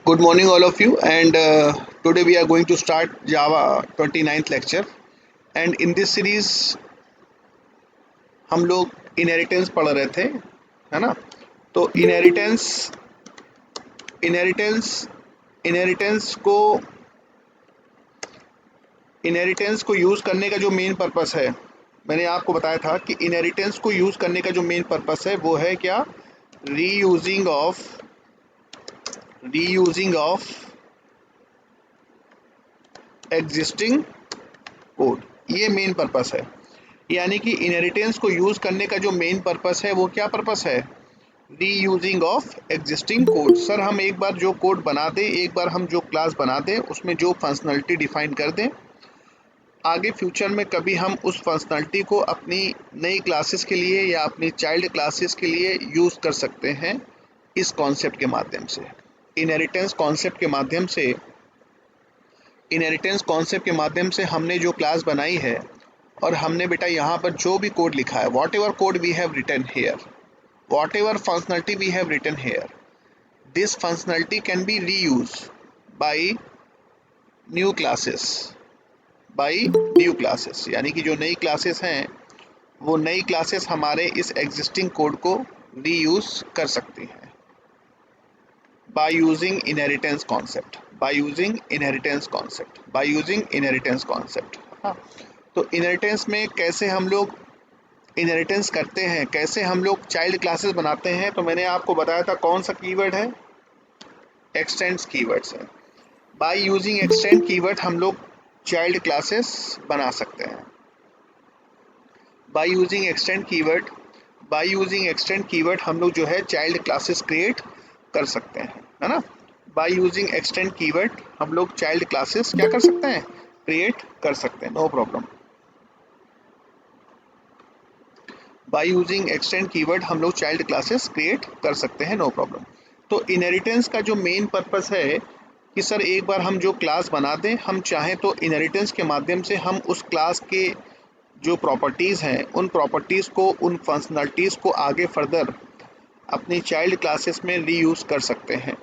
Good morning all of you, and today we are going to start Java 29th lecture. And in this series हम लोग inheritance पढ़ रहे थे, है ना। तो इनहेरिटेंस इनहेरिटेंस इनहेरिटेंस को यूज़ करने का जो मेन पर्पस है, मैंने आपको बताया था कि इनहेरिटेंस को यूज़ करने का जो मेन पर्पस है वो है क्या, रीयूजिंग ऑफ एग्जिस्टिंग कोड। ये मेन पर्पस है। यानी कि इनहेरिटेंस को यूज करने का जो मेन पर्पस है वो क्या पर्पस है, reusing of existing code. Sir हम एक बार जो कोड बना दें, एक बार हम जो क्लास बना दें, उसमें जो फंक्शनलिटी डिफाइन कर दें, आगे फ्यूचर में कभी हम उस फंक्शनलिटी को अपनी नई क्लासेस के लिए या अपनी चाइल्ड क्लासेस के लिए यूज कर सकते हैं इस कॉन्सेप्ट के माध्यम से। इनहेरिटेंस कॉन्सेप्ट के माध्यम से हमने जो क्लास बनाई है और हमने बेटा यहाँ पर जो भी कोड लिखा है, whatever code we have written here, whatever functionality we have written here, this functionality can be reuse by new classes. यानी कि जो नई क्लासेस हैं वो नई क्लासेस हमारे इस एग्जिस्टिंग कोड को रीयूज कर सकती हैं बाय यूजिंग इनहेरिटेंस कॉन्सेप्ट। हाँ, तो इनहेरिटेंस में कैसे हम लोग इनहेरिटेंस करते हैं, कैसे हम लोग चाइल्ड क्लासेस बनाते हैं, तो मैंने आपको बताया था कौन सा कीवर्ड है, एक्सटेंड्स कीवर्ड्स है। बाय यूजिंग एक्सटेंड कीवर्ड हम लोग चाइल्ड क्लासेस बना सकते हैं। बाय यूजिंग एक्सटेंड कीवर्ड हम लोग जो है चाइल्ड क्लासेस क्रिएट कर सकते हैं, है ना। बाय यूजिंग एक्सटेंड कीवर्ड हम लोग चाइल्ड क्लासेस क्या कर सकते हैं, क्रिएट कर सकते हैं, no problem. By using extend keyword हम लोग चाइल्ड क्लासेस क्रिएट कर सकते हैं, नो प्रॉब्लम। तो इनहेरिटेंस का जो मेन पर्पस है कि सर एक बार हम जो क्लास बना दें, हम चाहें तो इनहेरिटेंस के माध्यम से हम उस क्लास के जो प्रॉपर्टीज़ हैं, उन प्रॉपर्टीज़ को, उन फंक्शनलिटीज़ को आगे फर्दर अपनी चाइल्ड क्लासेस में रीयूज़ कर सकते हैं।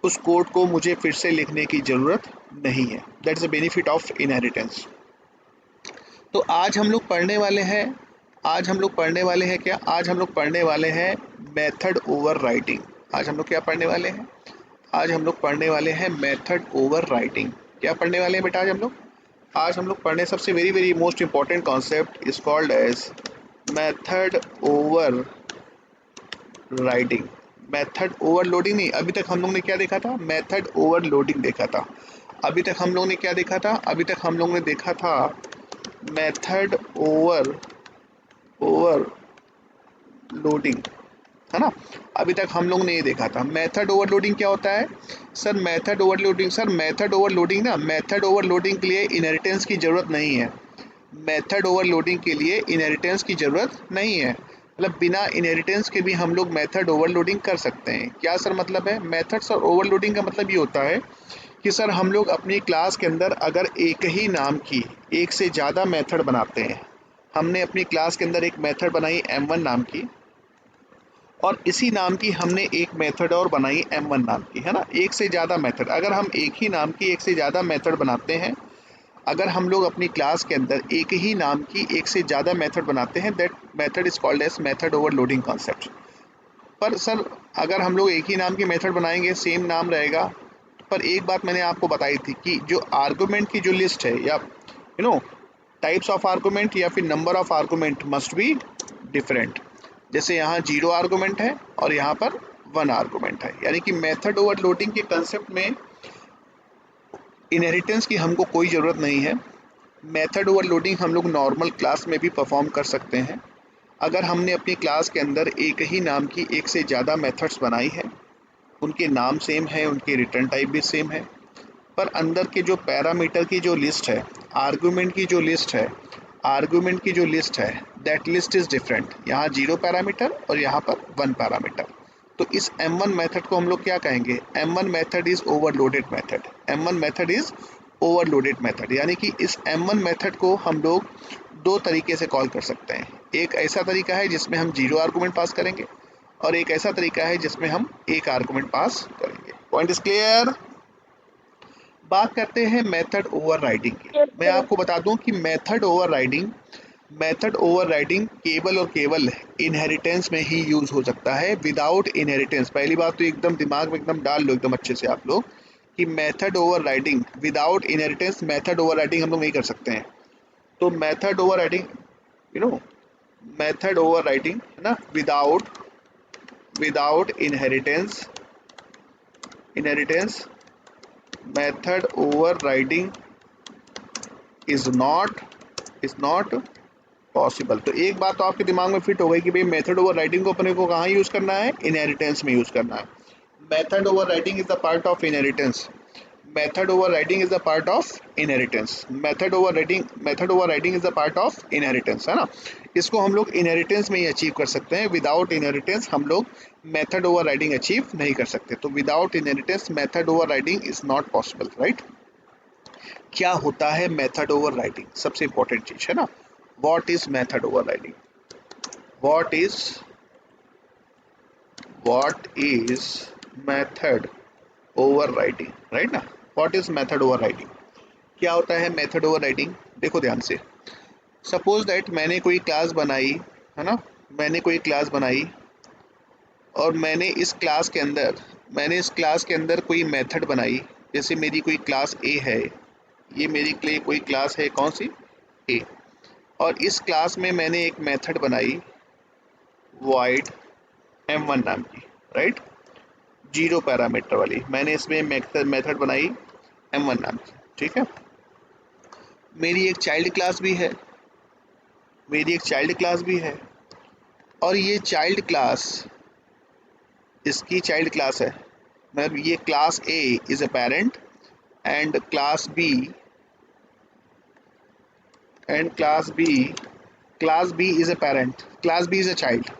उस कोड को मुझे फिर से लिखने की ज़रूरत नहीं है। That is the benefit of inheritance. तो आज हम लोग पढ़ने वाले हैं क्या, आज हम लोग पढ़ने वाले हैं मेथड ओवर राइटिंग। आज हम लोग क्या पढ़ने वाले हैं, आज हम लोग पढ़ने वाले हैं मेथड ओवर राइटिंग। क्या पढ़ने वाले हैं बेटा आज हम लोग पढ़ने सबसे very most important concept is called as method over writing. Method overloading नहीं, अभी तक हम लोग ने क्या देखा था, मेथड ओवरलोडिंग देखा था। अभी तक हम लोग ने क्या देखा था, अभी तक हम लोग ने देखा था मेथड ओवरलोडिंग, है ना। अभी तक हम लोग ने ये देखा था मेथड ओवरलोडिंग क्या होता है। सर मेथड ओवरलोडिंग ना, मेथड ओवरलोडिंग के लिए इनहेरिटेंस की ज़रूरत नहीं है। मेथड ओवरलोडिंग के लिए इनहेरिटेंस की ज़रूरत नहीं है, मतलब बिना इनहेरिटेंस के भी हम लोग मेथड ओवरलोडिंग कर सकते हैं। क्या सर मतलब है, मेथड्स और ओवरलोडिंग का मतलब ये होता है कि सर हम लोग अपनी क्लास के अंदर अगर एक ही नाम की एक से ज़्यादा मेथड बनाते हैं, हमने अपनी क्लास के अंदर एक मेथड बनाई m1 नाम की, और इसी नाम की हमने एक मेथड और बनाई m1 नाम की, है ना। एक से ज़्यादा मेथड, अगर हम एक ही नाम की एक से ज़्यादा मेथड बनाते हैं, अगर हम लोग अपनी क्लास के अंदर एक ही नाम की एक से ज़्यादा मेथड बनाते हैं, that method is called as method overloading concept. पर सर अगर हम लोग एक ही नाम की मेथड बनाएंगे, सेम नाम रहेगा, पर एक बात मैंने आपको बताई थी कि जो आर्गूमेंट की जो लिस्ट है, या टाइप्स ऑफ आर्गूमेंट या फिर number of argument must be different. जैसे यहाँ 0 आर्गूमेंट है और यहाँ पर 1 आर्गूमेंट है। यानी कि मेथड ओवरलोडिंग के कंसेप्ट में इनहेरिटेंस की हमको कोई ज़रूरत नहीं है। मेथड ओवरलोडिंग हम लोग नॉर्मल क्लास में भी परफॉर्म कर सकते हैं। अगर हमने अपनी क्लास के अंदर एक ही नाम की एक से ज़्यादा मेथड्स बनाई है, उनके नाम सेम है, उनके रिटर्न टाइप भी सेम है, पर अंदर के जो पैरामीटर की जो लिस्ट है, आर्गूमेंट की जो लिस्ट है, दैट लिस्ट इज़ डिफरेंट। यहाँ 0 पैरामीटर और यहाँ पर 1 पैरामीटर। तो इस m1 मेथड को हम लोग क्या कहेंगे, m1 method is overloaded method. यानी कि इस m1 मेथड को हम लोग दो तरीके से कॉल कर सकते हैं। एक ऐसा तरीका है जिसमें हम 0 आर्गूमेंट पास करेंगे, और एक ऐसा तरीका है जिसमें हम 1 आर्गूमेंट पास करेंगे। Point is clear. बात करते हैं मेथड ओवरराइडिंग की। मैं आपको बता दूं कि मेथड ओवरराइडिंग केवल और केवल इनहेरिटेंस में ही यूज हो सकता है, विदाउट इनहेरिटेंस। पहली बात तो एकदम दिमाग में एकदम डाल लो एकदम अच्छे से आप लोग कि method overriding without inheritance, method overriding हम लोग नहीं कर सकते हैं। तो method overriding you know method overriding है ना, without inheritance method overriding is not possible. तो एक बात तो आपके दिमाग में फिट हो गई कि भाई मेथड ओवरराइडिंग को अपने को कहाँ यूज करना है, इनहेरिटेंस में यूज करना है। Method overriding is the part of inheritance. Method overriding is the part of inheritance. Method overriding is the part of inheritance, है ना। इसको हम लोग इनहेरिटेंस में ही अचीव कर सकते हैं, विदाउट इनहेरिटेंस हम लोग मेथड ओवरराइडिंग अचीव नहीं कर सकते। तो without inheritance method overriding is not possible, right. क्या होता है मेथड ओवरराइडिंग, सबसे इंपॉर्टेंट चीज है ना। What is method overriding, what is method overriding, right ना। व्हाट इज मेथड ओवरराइडिंग, क्या होता है मेथड ओवरराइडिंग। देखो ध्यान से, सपोज दैट मैंने कोई क्लास बनाई, है ना, मैंने कोई क्लास बनाई और मैंने इस क्लास के अंदर कोई मेथड बनाई। जैसे मेरी कोई क्लास ए है, ये मेरी कोई क्लास है, कौन सी, ए। और इस क्लास में मैंने एक मेथड बनाई void m1 नाम की, राइट, 0 पैरामीटर वाली। मैंने इसमें मेथड बनाई m1 नाम की, ठीक है। मेरी एक चाइल्ड क्लास भी है, और ये चाइल्ड क्लास, इसकी चाइल्ड क्लास है, मतलब ये class A is a parent and class B is a parent, class B is a child,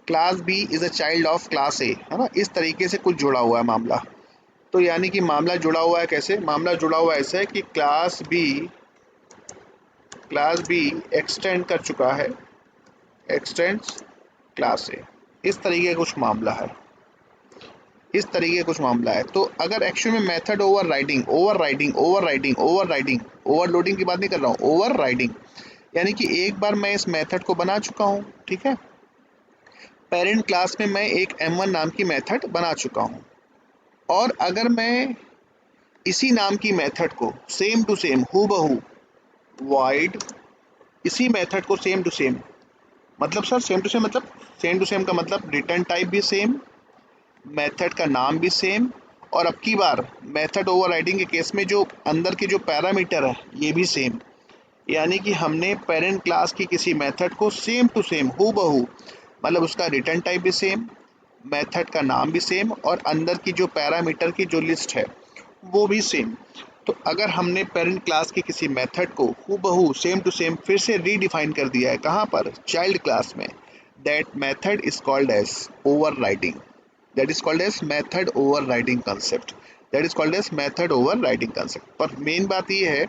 class B is a child of class A, है ना। इस तरीके से कुछ जुड़ा हुआ है मामला। तो यानी कि मामला जुड़ा हुआ है कैसे, मामला जुड़ा हुआ ऐसा है कि क्लास B एक्सटेंड कर चुका है, एक्सटेंड्स क्लास A। इस तरीके का कुछ मामला है, तो अगर एक्चुअल में मेथड ओवरलोडिंग की बात नहीं कर रहा हूँ, ओवरराइडिंग यानी कि एक बार मैं इस मेथड को बना चुका हूँ, ठीक है। पेरेंट क्लास में मैं एक m1 नाम की मेथड बना चुका हूँ, और अगर मैं इसी नाम की मेथड को सेम टू सेम हूबहू void इसी मेथड को सेम टू सेम, मतलब सर सेम टू सेम का मतलब रिटर्न टाइप भी सेम, मेथड का नाम भी सेम, और अब की बार मेथड ओवरराइडिंग के केस में जो अंदर के जो पैरामीटर है ये भी सेम। यानी कि हमने पेरेंट क्लास की किसी मेथड को सेम टू सेम हूबहू, मतलब उसका रिटर्न टाइप भी सेम, मेथड का नाम भी सेम, और अंदर की जो पैरामीटर की जो लिस्ट है वो भी सेम। तो अगर हमने पेरेंट क्लास की किसी मेथड को हूबहू सेम टू सेम फिर से रीडिफाइन कर दिया है, कहाँ पर, चाइल्ड क्लास में, that method is called as overriding, that is called as method overriding concept, पर मेन बात ये है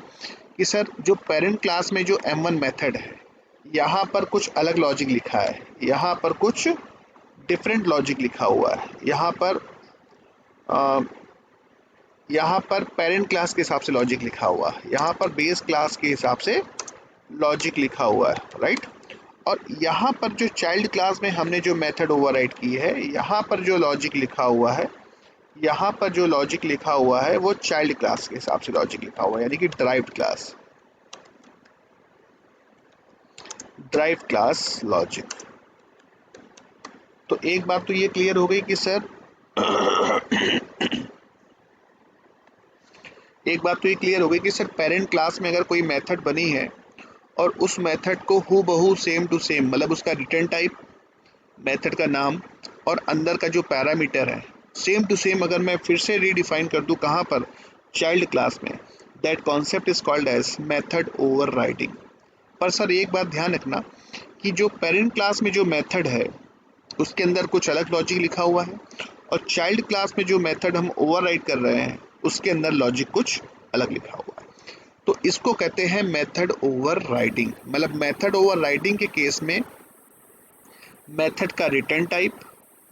कि सर जो पेरेंट क्लास में जो m1 मेथड है, यहाँ पर कुछ अलग लॉजिक लिखा है, यहाँ पर कुछ डिफरेंट लॉजिक लिखा हुआ है, यहाँ पर पेरेंट क्लास के हिसाब से लॉजिक लिखा हुआ है, यहाँ पर बेस क्लास के हिसाब से लॉजिक लिखा हुआ है, राइट। और यहाँ पर जो चाइल्ड क्लास में हमने जो मेथड ओवरराइड की है, यहाँ पर जो लॉजिक लिखा हुआ है, वो चाइल्ड क्लास के हिसाब से लॉजिक लिखा हुआ है, यानी कि ड्राइव्ड क्लास लॉजिक। तो एक बात तो ये क्लियर हो गई कि सर पेरेंट क्लास में अगर कोई मेथड बनी है और उस मेथड को हूबहू सेम टू सेम, मतलब उसका रिटर्न टाइप, मेथड का नाम और अंदर का जो पैरामीटर है सेम टू सेम अगर मैं फिर से रीडिफाइन कर दूं, कहाँ पर, चाइल्ड क्लास में, that concept is called as method overriding. पर सर एक बात ध्यान रखना कि जो पेरेंट क्लास में जो मेथड है उसके अंदर कुछ अलग लॉजिक लिखा हुआ है, और चाइल्ड क्लास में जो मेथड हम ओवरराइड कर रहे हैं उसके अंदर लॉजिक कुछ अलग लिखा हुआ है। तो इसको कहते हैं मेथड ओवरराइडिंग। मतलब मेथड ओवरराइडिंग के केस में मेथड का रिटर्न टाइप,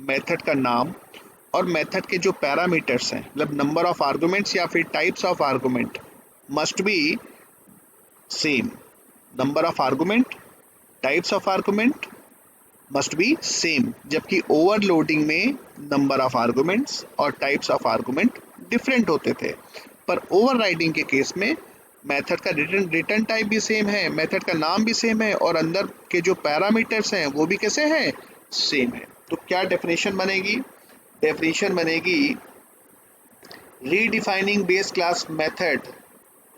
मेथड का नाम और मेथड के जो पैरामीटर्स हैं, मतलब नंबर ऑफ आर्गुमेंट्स या फिर types of argument, must be same. Number of argument, types of argument must be same. जबकि ओवरलोडिंग में नंबर ऑफ आर्गुमेंट्स और टाइप्स ऑफ आर्गुमेंट डिफरेंट होते थे. पर ओवरराइडिंग के केस में मेथड का रिटर्न टाइप भी सेम है, मेथड का नाम भी सेम है और अंदर के जो पैरामीटर्स हैं वो भी कैसे हैं, सेम है. तो क्या डेफिनेशन बनेगी? डेफिनेशन बनेगी रीडिफाइनिंग बेस क्लास मेथड.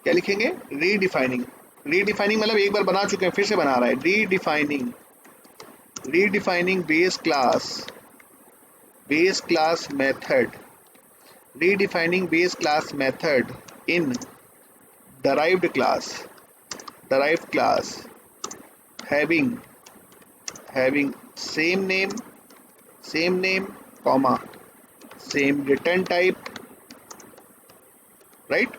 क्या लिखेंगे? रीडिफाइनिंग. रीडिफाइनिंग मतलब एक बार बना चुके हैं, फिर से बना रहा है. Redefining base class method. redefining base class method in derived class having same name comma same return type, right?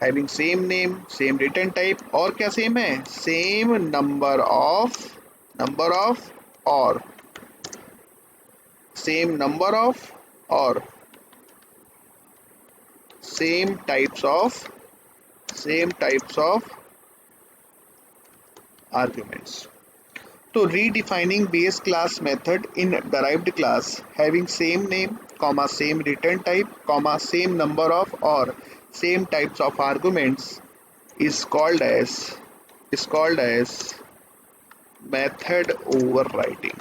having same name same return type और क्या सेम है? same number of or same number of or same types of arguments. तो redefining base class method in derived class having same name comma same return type comma same number of or same types of arguments is called as method overriding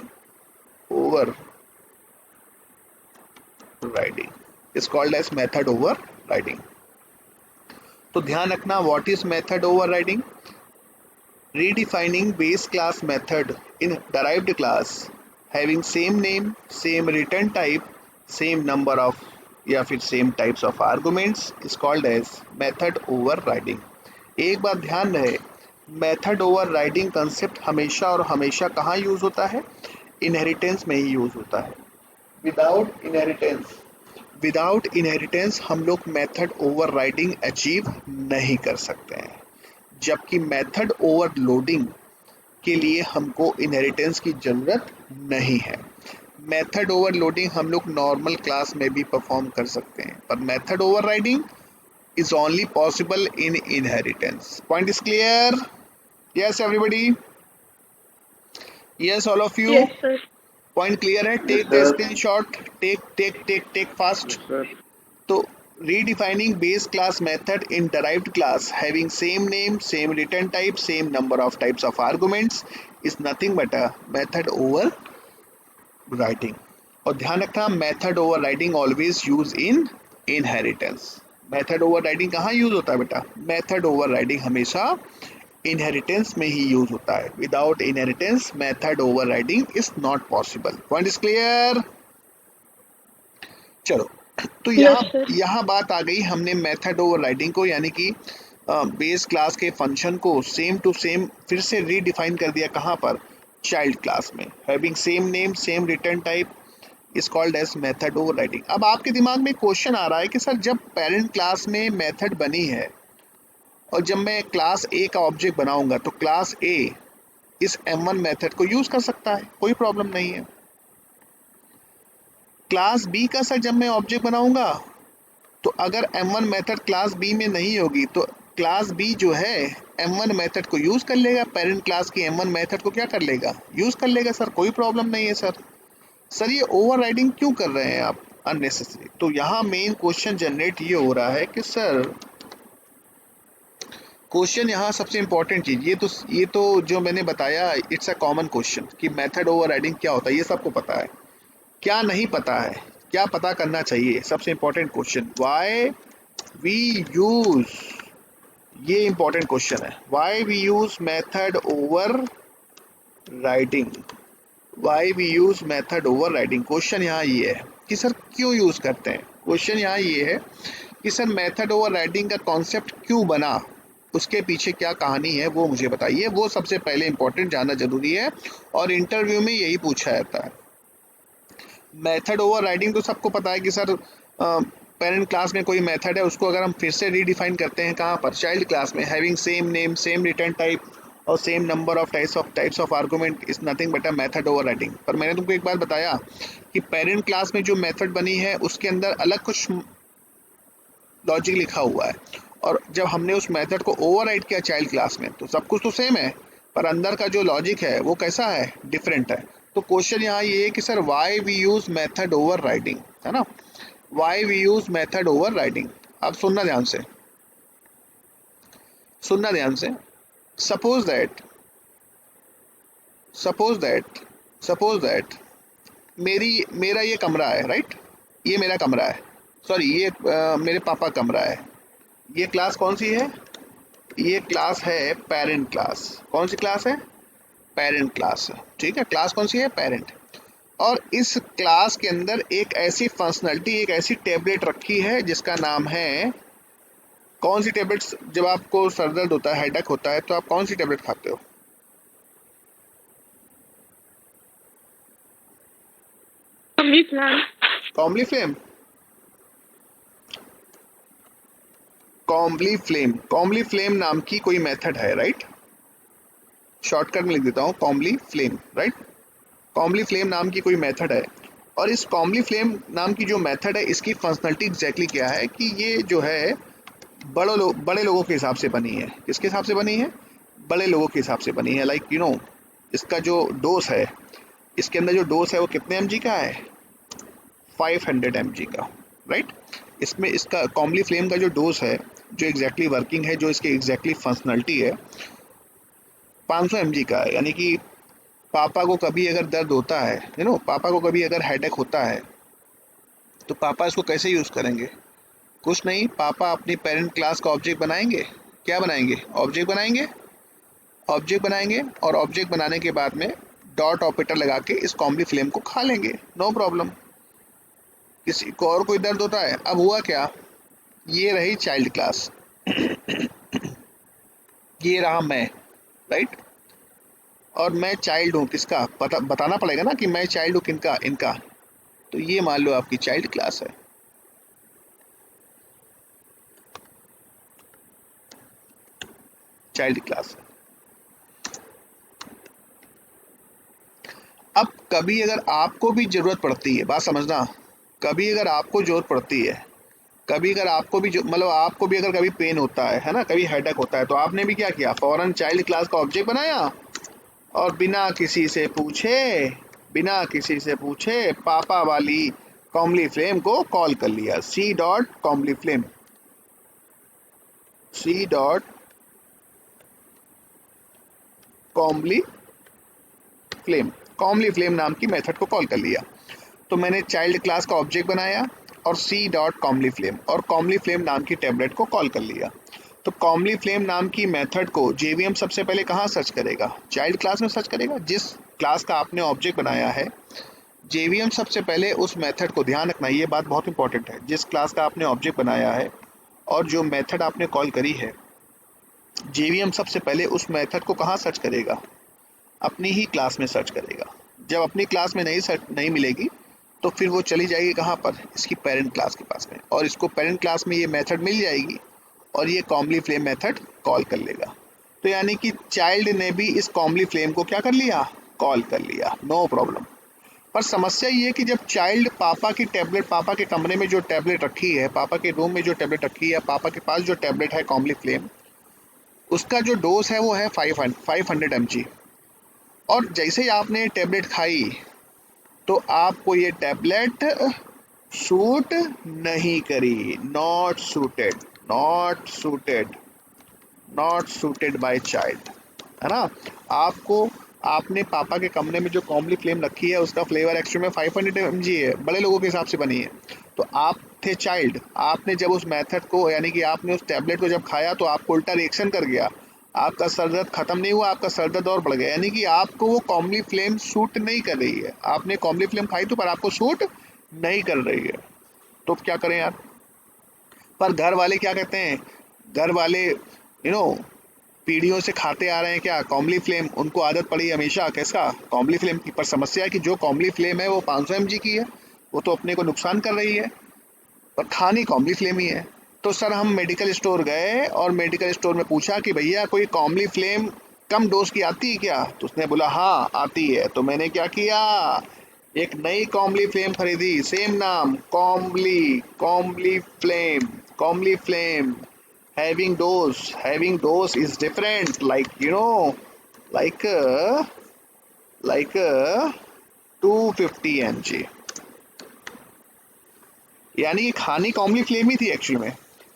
is called as method overriding. तो ध्यान रखना, what is method overriding? redefining base class method in derived class having same name same return type same number of या फिर same types of arguments is called as method overriding. एक बात ध्यान रहे, method overriding concept हमेशा और हमेशा कहाँ यूज होता है? इनहेरिटेंस में ही यूज होता है. विदाउट इनहेरिटेंस हम लोग मेथड ओवरराइडिंग अचीव नहीं कर सकते हैं. जबकि मेथड ओवरलोडिंग के लिए हमको इनहेरिटेंस की ज़रूरत नहीं है. मेथड ओवरलोडिंग हम लोग नॉर्मल क्लास में भी परफॉर्म कर सकते हैं, पर method overriding is only possible in inheritance. Point is clear? Yes everybody? Yes all of you? Point clear है? Take the screenshot, take fast. तो redefining base class method in derived class having same name same return type same number of types of arguments is nothing but a method overriding. और ध्यान रखना, method overriding always use in inheritance. method overriding कहाँ use होता है बेटा? method overriding हमेशा inheritance में ही use होता है. without inheritance method overriding is not possible. point is clear? चलो, तो यहाँ बात आ गई, हमने मेथड ओवरराइडिंग को यानी कि बेस क्लास के फंक्शन को सेम टू सेम फिर से रीडिफाइन कर दिया. कहाँ पर? चाइल्ड क्लास में. Having same name same return type is called as method overriding. अब आपके दिमाग में क्वेश्चन आ रहा है कि सर जब पेरेंट क्लास में मेथड बनी है और जब मैं क्लास ए का ऑब्जेक्ट बनाऊंगा तो क्लास ए इस M1 मेथड को यूज कर सकता है, कोई प्रॉब्लम नहीं है. क्लास बी का सर जब मैं ऑब्जेक्ट बनाऊंगा तो अगर M1 मेथड क्लास बी में नहीं होगी तो क्लास बी जो है M1 मेथड को यूज कर लेगा, पेरेंट क्लास की M1 मेथड को क्या कर लेगा? यूज कर लेगा. सर कोई प्रॉब्लम नहीं है. सर ये ओवरराइडिंग क्यों कर रहे हैं आप अननेसेसरी? तो यहाँ मेन क्वेश्चन जनरेट ये हो रहा है कि सर क्वेश्चन यहाँ सबसे इंपॉर्टेंट चीज ये तो जो मैंने बताया इट्स अ कॉमन क्वेश्चन कि मेथड ओवरराइडिंग क्या होता है, ये सबको पता है. क्या नहीं पता है? क्या पता करना चाहिए? सबसे important question, why we use, ये इंपॉर्टेंट क्वेश्चन है, why we use method overriding. Why we use method overriding. Question यहाँ ये है कि सर क्यों यूज करते हैं. क्वेश्चन यहाँ ये है कि सर मेथड ओवरराइडिंग का कॉन्सेप्ट क्यों बना, उसके पीछे क्या कहानी है वो मुझे बताइए. वो सबसे पहले इंपॉर्टेंट जानना जरूरी है और इंटरव्यू में यही पूछा जाता है. मेथड ओवरराइडिंग तो सबको पता है कि सर पेरेंट क्लास में कोई मेथड है उसको अगर हम फिर से रीडिफाइन करते हैं कहाँ पर? चाइल्ड क्लास में. Having same name same return type और same number of types of argument is nothing but a method overriding. पर मैंने तुमको एक बार बताया कि पेरेंट क्लास में जो मेथड बनी है उसके अंदर अलग कुछ लॉजिक लिखा हुआ है, और जब हमने उस मेथड को ओवरराइड किया चाइल्ड क्लास में तो सब कुछ तो सेम है, पर अंदर का जो लॉजिक है वो कैसा है, डिफरेंट है। तो क्वेश्चन यहाँ ये है कि sir why we use method overriding, है ना, why we use method overriding. अब सुनना ध्यान से, सुनना ध्यान से। Suppose that suppose that suppose that मेरा ये कमरा है, राइट, ये मेरा कमरा है, सॉरी ये मेरे पापा का कमरा है। ये क्लास कौन सी है, ये क्लास है पेरेंट क्लास। कौन सी क्लास है, पेरेंट क्लास, ठीक है, क्लास कौन सी है, पेरेंट। और इस क्लास के अंदर एक ऐसी फंक्शनलिटी, एक ऐसी टेबलेट रखी है जिसका नाम है, कौन सी टेबलेट, जब आपको सर दर्द होता है, हेडेक होता है, तो आप कौन सी टेबलेट खाते हो, कॉम्बली फ्लेम, कॉम्बली फ्लेम नाम की कोई मेथड है, राइट, शॉर्टकट में लिख देता हूँ, कॉम्बली फ्लेम, राइट, कॉम्बली फ्लेम नाम की कोई मेथड है। और इस कॉम्बली फ्लेम नाम की जो मेथड है, इसकी फंक्शनलिटी एग्जैक्टली क्या है कि ये जो है बड़े लोगों के हिसाब से बनी है। किसके हिसाब से बनी है, बड़े लोगों के हिसाब से बनी है। लाइक इसका जो डोज है, इसके अंदर जो डोज है वो कितने mg का है, 500 mg का, राइट। इसमें इसका कॉम्बली फ्लेम का जो डोज है, जो एग्जैक्टली वर्किंग है, जो इसकी एग्जैक्टली फंक्शनलिटी है, 500 mg का है। यानी कि पापा को कभी अगर दर्द होता है, पापा को कभी अगर हेडेक होता है, तो पापा इसको कैसे यूज़ करेंगे, कुछ नहीं, पापा अपनी पेरेंट क्लास का ऑब्जेक्ट बनाएंगे। क्या बनाएंगे, ऑब्जेक्ट बनाएंगे, ऑब्जेक्ट बनाएंगे, और ऑब्जेक्ट बनाने के बाद में डॉट ऑपरेटर लगा के इस कॉम्बली फ्लेम को खा लेंगे, नो प्रॉब्लम। किसी को और कोई दर्द होता है, अब हुआ क्या, ये रही चाइल्ड क्लास, ये रहा मैं, राइट, और मैं चाइल्ड हूँ किसका, बताना पड़ेगा ना कि मैं चाइल्ड हूँ किनका, इनका। तो ये मान लो आपकी चाइल्ड क्लास है। चाइल्ड क्लास है। अब कभी अगर आपको भी जरूरत पड़ती है, बात समझना, कभी अगर आपको जरूरत पड़ती है, कभी अगर आपको भी मतलब आपको भी अगर कभी पेन होता है ना, कभी हेडेक होता है, तो आपने भी क्या किया, फौरन चाइल्ड क्लास का ऑब्जेक्ट बनाया और बिना किसी से पूछे पापा वाली कॉम्बली फ्लेम को कॉल कर लिया, सी डॉट कॉम्बली फ्लेम, सी डॉट कॉम्बली फ्लेम नाम की मेथड को कॉल कर लिया। तो मैंने चाइल्ड क्लास का ऑब्जेक्ट बनाया और सी डॉट कॉम्बली फ्लेम और कॉम्बली फ्लेम नाम की टेबलेट को कॉल कर लिया। तो कॉम्बली फ्लेम नाम की मेथड को जेवीएम सबसे पहले कहाँ सर्च करेगा, चाइल्ड क्लास में सर्च करेगा। जिस क्लास का आपने ऑब्जेक्ट बनाया है, जेवीएम सबसे पहले उस मेथड को, ध्यान रखना ये बात बहुत इंपॉर्टेंट है, जिस क्लास का आपने ऑब्जेक्ट बनाया है और जो मेथड आपने कॉल करी है, जेवीएम सबसे पहले उस मेथड को कहाँ सर्च करेगा, अपनी ही क्लास में सर्च करेगा। जब अपनी क्लास में नहीं मिलेगी तो फिर वो चली जाएगी कहाँ पर, इसकी पेरेंट क्लास के पास में, और इसको पेरेंट क्लास में ये मेथड मिल जाएगी और ये कॉम्बली फ्लेम मेथड कॉल कर लेगा। तो यानी कि चाइल्ड ने भी इस कॉम्बली फ्लेम को क्या कर लिया, कॉल कर लिया, नो प्रॉब्लम। पर समस्या ये है कि जब चाइल्ड पापा की टेबलेट, पापा के कमरे में जो टेबलेट रखी है, पापा के रूम में जो टेबलेट रखी है, पापा के पास जो टेबलेट है कॉम्बली फ्लेम, उसका जो डोज है वो है 500 mg। और जैसे ही आपने टेबलेट खाई तो आपको ये टेबलेट सूट नहीं करी, नॉट सूटेड बाय चाइल्ड, है ना। आपने पापा के कमरे में जो कॉम्बली फ्लेम रखी है उसका फ्लेवर एक्चुअल में 500 mg है, बड़े लोगों के हिसाब से बनी है। तो आप थे चाइल्ड, आपने जब उस मेथड को, यानी कि आपने उस टेबलेट को जब खाया तो आपको उल्टा रिएक्शन कर गया, आपका सर दर्द खत्म नहीं हुआ, आपका सर दर्द और बढ़ गया। यानी कि आपको वो कॉम्बली फ्लेम सूट नहीं कर रही है। आपने कॉम्बली फ्लेम खाई तो, पर आपको सूट नहीं कर रही है, तो क्या करें यार। पर घर वाले क्या कहते हैं, घर वाले पीढ़ियों से खाते आ रहे हैं क्या, कॉम्बली फ्लेम, उनको आदत पड़ी हमेशा कैसा, कॉम्बली फ्लेम की। पर समस्या है कि जो कॉम्बली फ्लेम है वो 500 mg की है, वो तो अपने को नुकसान कर रही है, पर खानी कॉम्बली फ्लेम ही है। तो सर हम मेडिकल स्टोर गए और मेडिकल स्टोर में पूछा कि भैया कोई कॉम्बली फ्लेम कम डोज की आती है क्या, तो उसने बोला हाँ आती है। तो मैंने क्या किया, एक नई कॉम्बली फ्लेम खरीदी, सेम नाम कॉम्बली, कॉम्बली flame, having dose is different, like you know, like 250 mg, यानी कि खानी कॉम्बली फ्लेम ही थी एक्चुअली में।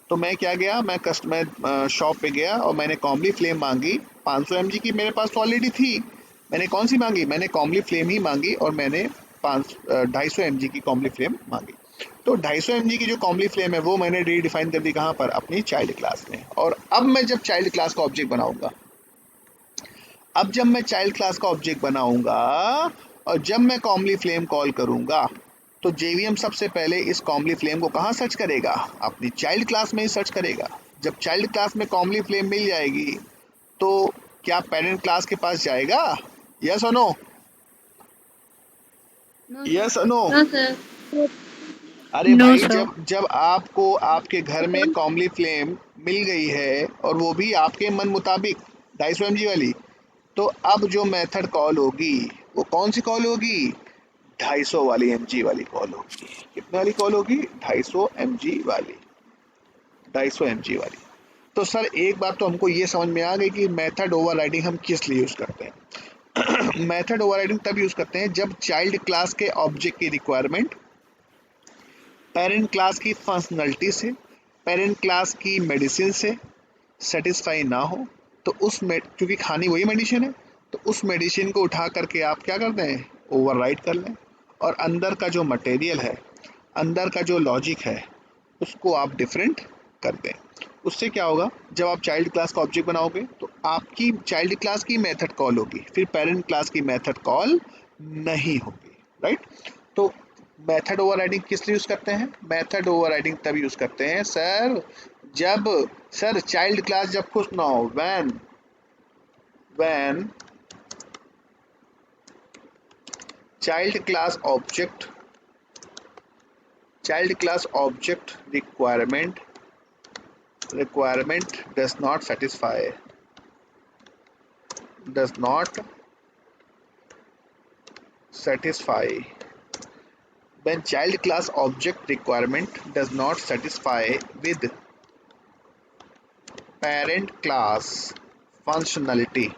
तो मैं क्या गया, मैं कस्टमर शॉप पे गया और मैंने कॉम्बली फ्लेम मांगी 500 mg की, मेरे पास तो ऑलरेडी थी। मैंने कौन सी मांगी, मैंने कॉम्बली फ्लेम ही मांगी और मैंने 250 mg की कॉम्बली फ्लेम मांगी। तो 250 mg की जो कॉम्बली फ्लेम है वो मैंने रीडिफाइन कर दी कहाँ पर, अपनी चाइल्ड क्लास में। और अब मैं जब चाइल्ड क्लास का ऑब्जेक्ट बनाऊंगा, अब जब मैं चाइल्ड क्लास का ऑब्जेक्ट बनाऊंगा और जब मैं कॉम्बली फ्लेम कॉल करूंगा, तो जेवीएम सबसे पहले इस कॉम्बली फ्लेम को कहाँ सर्च करेगा, अपनी चाइल्ड क्लास में ही सर्च करेगा। जब चाइल्ड क्लास में कॉम्बली फ्लेम मिल जाएगी तो क्या पेरेंट क्लास के पास जाएगा, यस और नो, यस और नो। No sir. अरे नो भाई, सर। जब जब आपको आपके घर में कॉम्बली फ्लेम मिल गई है और वो भी आपके मन मुताबिक 250 mg वाली, तो अब जो मेथड कॉल होगी वो कौन सी कॉल होगी, 250 वाली mg वाली कॉल होगी। कितने वाली कॉल होगी, 250 mg वाली, 250 mg वाली। तो सर एक बात तो हमको ये समझ में आ गई कि मेथड ओवरराइडिंग हम किस लिए यूज करते हैं। मेथड ओवरराइडिंग तब यूज करते हैं जब चाइल्ड क्लास के ऑब्जेक्ट की रिक्वायरमेंट पेरेंट क्लास की फंक्शनलिटी से, पेरेंट क्लास की मेडिसिन से सेटिस्फाई ना हो। तो उस क्योंकि खानी वही मेडिसिन है, तो उस मेडिसिन को उठा करके आप क्या करते हैं, ओवरराइड कर लें, और अंदर का जो मटेरियल है, अंदर का जो लॉजिक है, उसको आप डिफरेंट कर दें। उससे क्या होगा, जब आप चाइल्ड क्लास का ऑब्जेक्ट बनाओगे तो आपकी चाइल्ड क्लास की मेथड कॉल होगी, फिर पेरेंट क्लास की मेथड कॉल नहीं होगी, राइट। तो मेथड ओवरराइडिंग किस लिए यूज करते हैं, मेथड ओवरराइडिंग तब यूज करते हैं सर जब, सर चाइल्ड क्लास जब खुश ना हो, when child class object, child class object requirement does not satisfy, when child class object requirement does not satisfy with parent class functionality,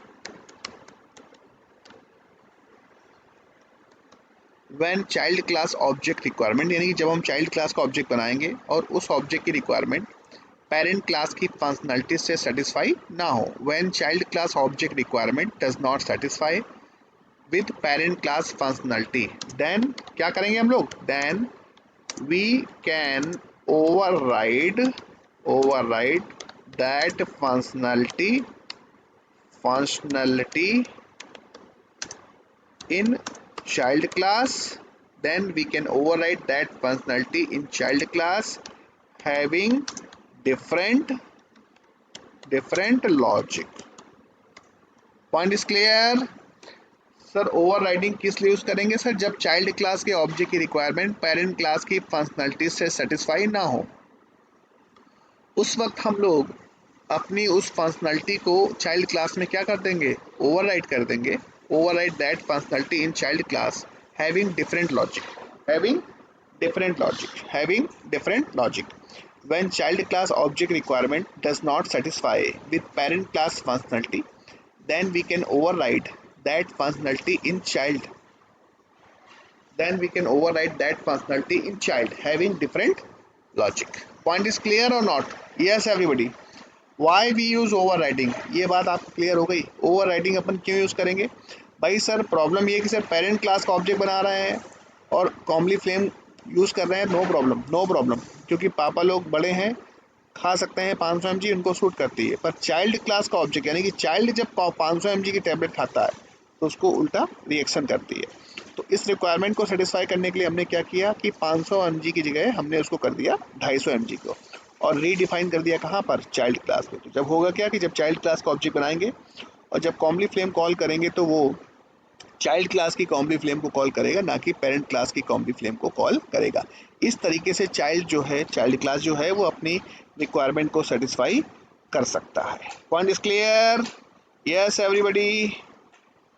when child class object requirement, यानी कि जब हम child class का object बनाएंगे और उस object की requirement parent class की फंक्शनलिटी से सेटिस्फाई ना हो, when child class object requirement does not satisfy with parent class functionality, then क्या करेंगे हम लोग, then we can override override that functionality in child class, then we can override that functionality in child class having different logic. Point is clear? Sir overriding किस लिए use करेंगे, sir जब child class के object की requirement parent class की functionality से satisfy ना हो, उस वक्त हम लोग अपनी उस फंक्शनलिटी को चाइल्ड क्लास में क्या कर देंगे, ओवरराइड कर देंगे, override that functionality in child class having different logic, having different logic. When child class object requirement does not satisfy with parent class functionality, then we can override that functionality in child, having different logic. Point is clear or not? Yes everybody. Why we use overriding, ये बात आपको clear हो गई। Over riding अपन क्यों use करेंगे भाई, sir problem ये है कि सर पेरेंट क्लास का ऑब्जेक्ट बना रहे हैं और कॉम्बली फ्लेम यूज़ कर रहे हैं, नो प्रॉब्लम, नो प्रॉब्लम, क्योंकि पापा लोग बड़े हैं, खा सकते हैं 500 mg, उनको सूट करती है। पर चाइल्ड क्लास का ऑब्जेक्ट यानी कि चाइल्ड जब 500 mg की टैबलेट खाता है तो उसको उल्टा रिएक्शन करती है। तो इस रिक्वायरमेंट को सेटिस्फाई करने के लिए हमने क्या किया कि 500 mg की जगह हमने उसको कर दिया 250 mg को, और रीडिफाइन कर दिया कहाँ पर, चाइल्ड क्लास पे। तो जब होगा क्या कि जब चाइल्ड क्लास का ऑब्जेक्ट बनाएंगे और जब कॉम्बली फ्लेम कॉल करेंगे तो वो चाइल्ड क्लास की कॉम्बली फ्लेम को कॉल करेगा, ना कि पेरेंट क्लास की कॉम्बली फ्लेम को कॉल करेगा। इस तरीके से चाइल्ड क्लास जो है वो अपनी रिक्वायरमेंट को सेटिस्फाई कर सकता है। Point is clear? Yes everybody,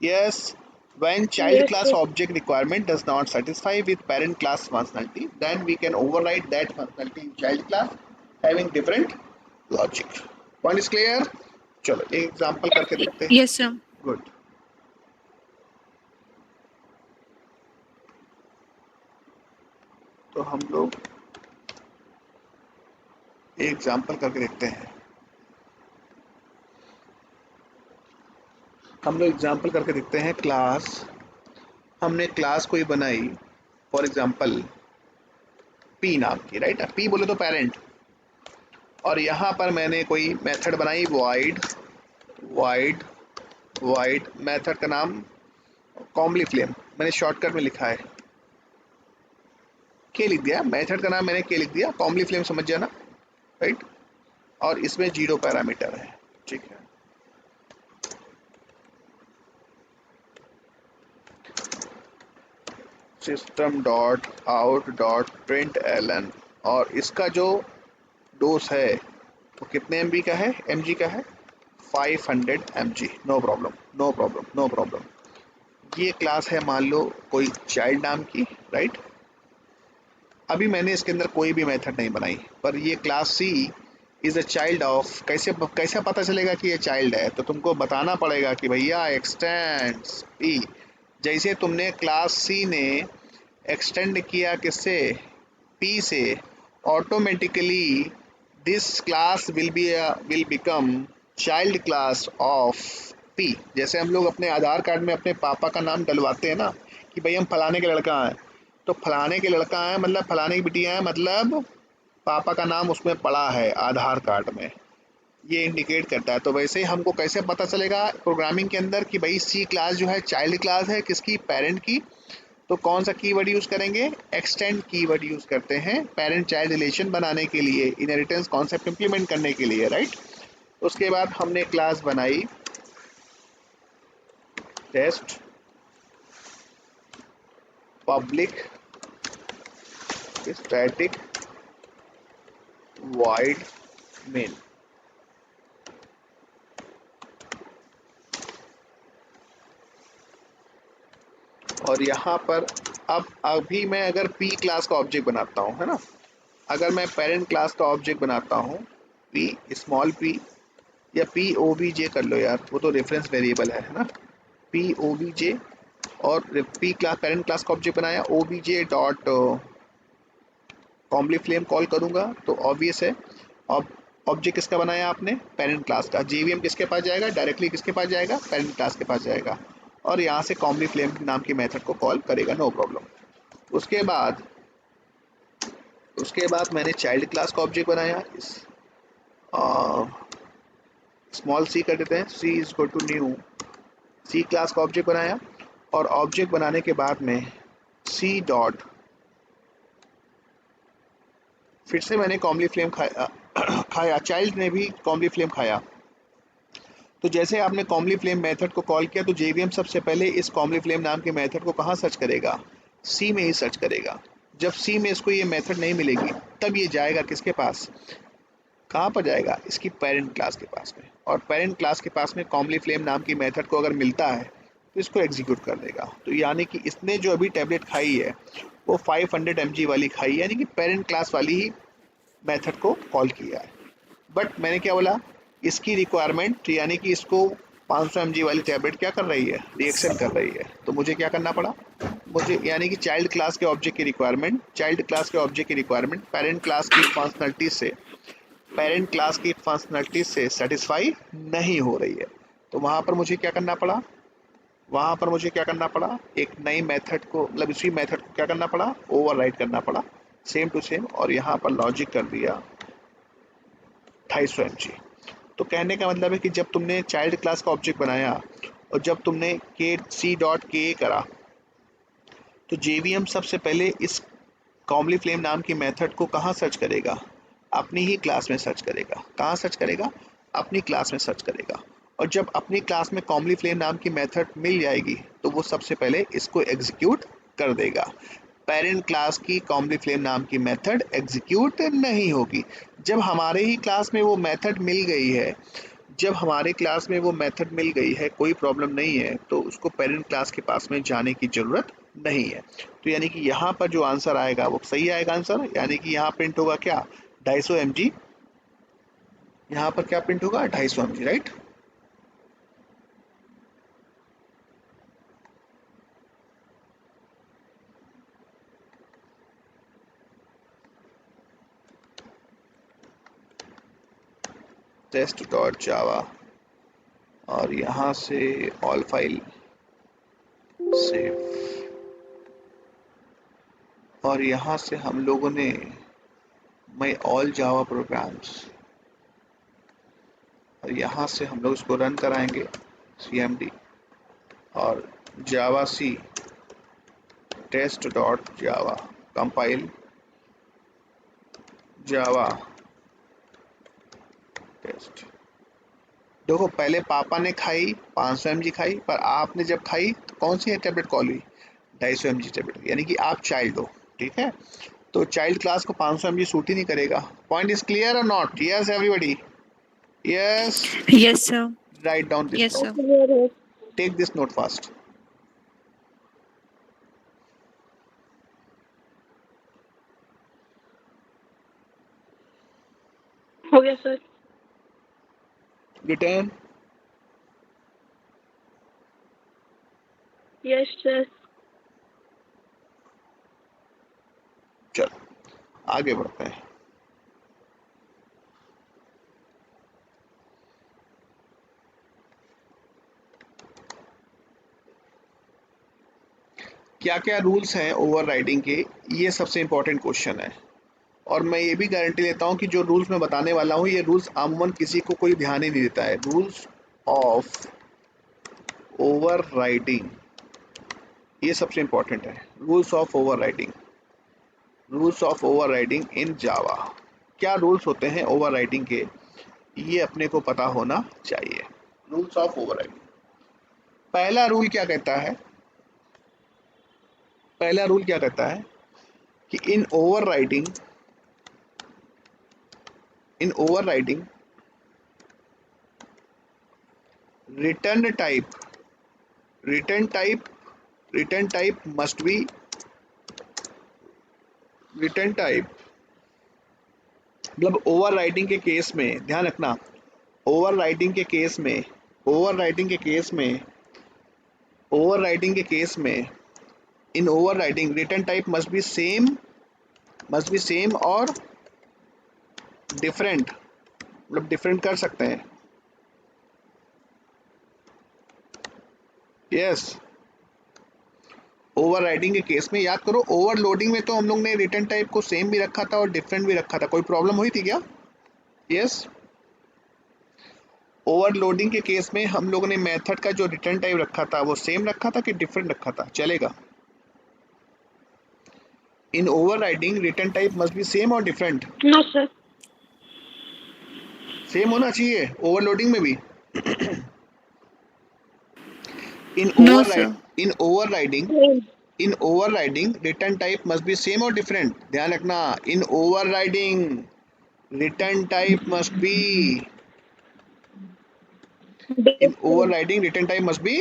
yes. When child Yes, class sir. object requirement does not satisfy with parent class functionality, then we can override that functionality in child class having different logic. Point is clear? चलो एक example करके देखते हैं. Yes, sir. Good. तो हम लोग एक example करके देखते हैं. हम लोग एग्जांपल करके देखते हैं. क्लास, हमने क्लास कोई बनाई फॉर एग्जांपल पी नाम की, राइट. पी बोले तो पेरेंट. और यहाँ पर मैंने कोई मेथड बनाई वाइड वाइड वाइड. मेथड का नाम कॉम्बली फ्लेम, मैंने शॉर्टकट में लिखा है के लिख दिया. मेथड का नाम मैंने के लिख दिया. कॉम्बली फ्लेम समझ जाना, राइट. और इसमें 0 पैरामीटर है, ठीक है. System dot out dot print L N. और इसका जो डोज है वो कितने एमबी का है? एमजी का है 500 mg. No problem, no problem, no problem. ये क्लास है मान लो कोई चाइल्ड नाम की, राइट. अभी मैंने इसके अंदर कोई भी मेथड नहीं बनाई, पर ये class C is a child of. कैसे पता चलेगा कि ये चाइल्ड है? तो तुमको बताना पड़ेगा कि भैया एक्सटेंड्स पी. जैसे तुमने क्लास सी ने एक्सटेंड किया किससे? पी से. Automatically this class will become child class of P. जैसे हम लोग अपने आधार कार्ड में अपने पापा का नाम डलवाते हैं ना कि भाई हम फलाने के लड़का हैं, तो फलाने के लड़का है मतलब फलाने की बिटिया है, मतलब पापा का नाम उसमें पड़ा है आधार कार्ड में, ये इंडिकेट करता है. तो वैसे ही हमको कैसे पता चलेगा प्रोग्रामिंग के अंदर कि भाई सी क्लास जो है चाइल्ड क्लास है किसकी? पेरेंट की. तो कौन सा कीवर्ड यूज करेंगे? एक्सटेंड कीवर्ड यूज करते हैं पेरेंट चाइल्ड रिलेशन बनाने के लिए, इनहेरिटेंस कॉन्सेप्ट इंप्लीमेंट करने के लिए, राइट. उसके बाद हमने क्लास बनाई test public static void main. और यहाँ पर अब अभी मैं अगर पी क्लास का ऑब्जेक्ट बनाता हूँ, है ना, अगर मैं पेरेंट क्लास का ऑब्जेक्ट बनाता हूँ पी स्मॉल पी या पी ओ बी जे कर लो यार, वो तो रेफरेंस वेरिएबल है ना. पी ओ बी जे और पी क्लास पेरेंट क्लास का ऑब्जेक्ट बनाया ओ बी जे डॉट कॉम्बली फ्लेम कॉल करूँगा तो ऑब्वियस है. अब ऑब्जेक्ट किसका बनाया आपने? पेरेंट क्लास का. जेवीएम किसके पास जाएगा? डायरेक्टली किसके पास जाएगा? पेरेंट क्लास के पास जाएगा. और यहाँ से कॉम्बली फ्लेम नाम की मेथड को कॉल करेगा, नो प्रॉब्लम. उसके बाद मैंने चाइल्ड क्लास का ऑब्जेक्ट बनाया. स्मॉल सी कर देते हैं, C is equal to new C class का ऑब्जेक्ट बनाया. और ऑब्जेक्ट बनाने के बाद में सी डॉट फिर से मैंने कॉम्बली फ्लेम खाया, चाइल्ड ने भी कॉम्बली फ्लेम खाया. तो जैसे आपने कॉम्बली फ्लेम मेथड को कॉल किया तो जेवीएम सबसे पहले इस कॉम्बली फ्लेम नाम के मेथड को कहाँ सर्च करेगा? सी में ही सर्च करेगा. जब सी में इसको ये मेथड नहीं मिलेगी तब ये जाएगा किसके पास? कहाँ पर जाएगा? इसकी पेरेंट क्लास के पास में. और पेरेंट क्लास के पास में कॉम्बली फ्लेम नाम की मेथड को अगर मिलता है तो इसको एग्जीक्यूट कर देगा. तो यानी कि इसने जो अभी टैबलेट खाई है वो 500 mg वाली खाई है, यानी कि पेरेंट क्लास वाली ही मेथड को कॉल किया है. बट मैंने क्या बोला? इसकी रिक्वायरमेंट यानी कि इसको 500 mg वाली टैबलेट क्या कर रही है? रिएक्शन कर रही है. तो मुझे क्या करना पड़ा? मुझे यानी कि चाइल्ड क्लास के ऑब्जेक्ट की रिक्वायरमेंट पेरेंट क्लास की फंक्शनलिटी से सेटिस्फाई नहीं हो रही है. तो वहाँ पर मुझे क्या करना पड़ा? एक नई मेथड को मतलब इसी मेथड को क्या करना पड़ा? ओवरराइड करना पड़ा सेम टू सेम. और यहाँ पर लॉजिक कर दिया 250 mg. तो कहने का मतलब है कि जब तुमने चाइल्ड क्लास का ऑब्जेक्ट बनाया और जब तुमने के सी डॉट के करा तो जेवीएम सबसे पहले इस कॉम्बली फ्लेम नाम की मेथड को कहाँ सर्च करेगा? अपनी ही क्लास में सर्च करेगा. कहाँ सर्च करेगा? अपनी क्लास में सर्च करेगा. और जब अपनी क्लास में कॉम्बली फ्लेम नाम की मेथड मिल जाएगी तो वो सबसे पहले इसको एग्जीक्यूट कर देगा. पेरेंट क्लास की कॉम्बली फ्लेम नाम की मेथड एग्जीक्यूट नहीं होगी. जब हमारे ही क्लास में वो मेथड मिल गई है, जब हमारे क्लास में वो मेथड मिल गई है, कोई प्रॉब्लम नहीं है, तो उसको पेरेंट क्लास के पास में जाने की जरूरत नहीं है। तो यानी कि यहाँ पर जो आंसर आएगा वो सही आएगा आंसर, यानी कि यहाँ प्रिंट होगा क्या, 250 mg। यहाँ पर क्या प्रिंट होगा, 250 mg, right. Test dot java, और यहाँ से ऑल फाइल सेव, और यहाँ से हम लोगों ने माई ऑल जावा प्रोग्राम्स, और यहाँ से हम लोग इसको रन कराएंगे cmd, और Java C test dot Java compile Java test. देखो पहले पापा ने खाई 500 mg खाई, पर आपने जब खाई तो कौन सी टेबलेट कॉल हुई, 250 mg टेबलेट, यानी कि आप चाइल्ड हो, ठीक है। तो चाइल्ड क्लास को 500 mg सूट ही नहीं करेगा। पॉइंट इज क्लियर और not? Yes everybody, yes. Yes, sir. Right down this Yes, sir. Note, take this note fast. हो गया सर। Return, yes sir. चलो आगे बढ़ते हैं। क्या क्या रूल्स हैं ओवरराइडिंग के, ये सबसे इंपॉर्टेंट क्वेश्चन है। और मैं ये भी गारंटी लेता हूँ कि जो रूल्स मैं बताने वाला हूँ, ये रूल्स अमूमन किसी को कोई ध्यान ही नहीं देता है। रूल्स ऑफ ओवरराइडिंग, ये सबसे इंपॉर्टेंट है। Rules of overriding, rules of overriding in Java. क्या रूल्स होते हैं ओवरराइडिंग के, ये अपने को पता होना चाहिए। रूल्स ऑफ ओवरराइडिंग, पहला रूल क्या कहता है, पहला रूल क्या कहता है कि in overriding return type must be, return type मतलब ओवरराइडिंग के केस में ध्यान रखना, ओवरराइडिंग के केस में in overriding return type must be same और डिफरेंट, मतलब डिफरेंट कर सकते हैं। यस, ओवरराइडिंग के केस में याद करो, ओवरलोडिंग में तो हम लोग ने रिटर्न टाइप को सेम भी रखा था और डिफरेंट भी रखा था, कोई प्रॉब्लम हुई थी क्या? यस, ओवरलोडिंग के केस में हम लोगों ने मेथड का जो रिटर्न टाइप रखा था वो सेम रखा था कि डिफरेंट रखा था, चलेगा? In overriding return type must be same और डिफरेंट? No sir. सेम होना चाहिए ओवरलोडिंग में भी। In No, sir. Overriding return type must be same और डिफरेंट, ध्यान रखना। In overriding return type must be, in overriding return type must be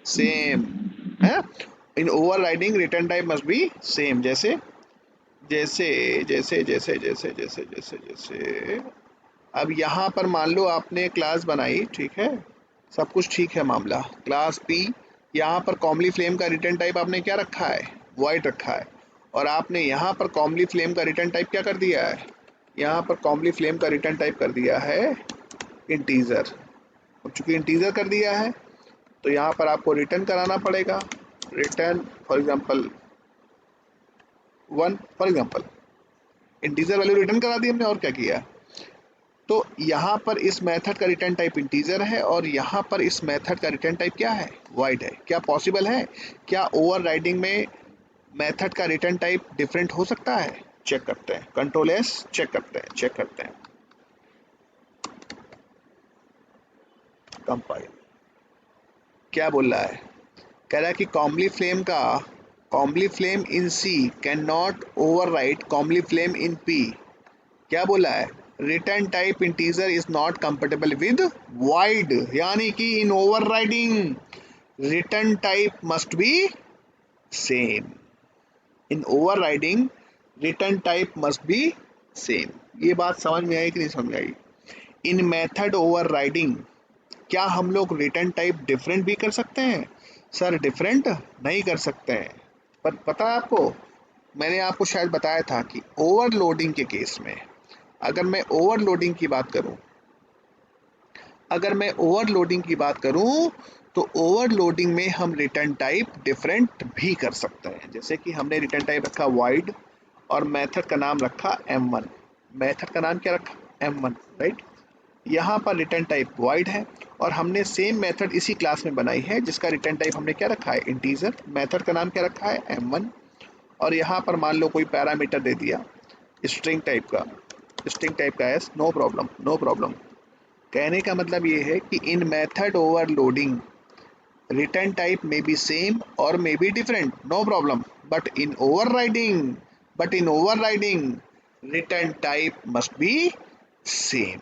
same है। In overriding return type must be same, जैसे जैसे जैसे जैसे जैसे जैसे जैसे जैसे अब यहाँ पर मान लो आपने क्लास बनाई, ठीक है, सब कुछ ठीक है मामला, क्लास पी, यहाँ पर कॉमली फ्लेम का रिटर्न टाइप आपने क्या रखा है, वॉइड रखा है, और आपने यहाँ पर कॉमली फ्लेम का रिटर्न टाइप क्या कर दिया है, यहाँ पर कॉमली फ्लेम का रिटर्न टाइप कर दिया है इंटीजर। अब चूंकि इंटीजर कर दिया है तो यहाँ पर आपको रिटर्न कराना पड़ेगा, return for example 1, for example integer value return करा दी हमने, और क्या किया। तो यहाँ पर इस मेथड का रिटर्न टाइप इंटीजर है और यहाँ पर इस मेथड का रिटर्न टाइप क्या है, वॉइड है। क्या पॉसिबल है, क्या ओवरराइडिंग में मेथड का रिटर्न टाइप डिफरेंट हो सकता है? चेक करते हैं, कंट्रोल एस, चेक करते हैं। कंपाइल, क्या बोल रहा है, कह रहा है कि comely flame in C can not override comely flame in P. क्या बोला है, return type integer is not compatible with void, यानी कि in overriding return type must be same. In overriding return type must be same. ये बात समझ में आई कि नहीं समझ में आई? इन मेथड ओवरराइडिंग क्या हम लोग रिटर्न टाइप डिफरेंट भी कर सकते हैं? सर डिफरेंट नहीं कर सकते हैं, पर पता है आपको, मैंने आपको शायद बताया था कि ओवरलोडिंग के केस में अगर मैं ओवरलोडिंग की बात करूं, अगर मैं ओवरलोडिंग की बात करूं तो ओवरलोडिंग में हम रिटर्न टाइप डिफरेंट भी कर सकते हैं। जैसे कि हमने रिटर्न टाइप रखा void और मेथड का नाम रखा m1। मेथड का नाम क्या रखा? m1, right. यहाँ पर रिटर्न टाइप void है और हमने सेम मेथड इसी क्लास में बनाई है जिसका रिटर्न टाइप हमने क्या रखा है? इंटीजर। मेथड का नाम क्या रखा है? m1। और यहाँ पर मान लो कोई पैरामीटर दे दिया स्ट्रिंग टाइप का, स्ट्रिंग टाइप का s, no problem, no problem. कहने का मतलब ये है कि in method overloading return type may be same or may be different, no problem, but in overriding return type must be same.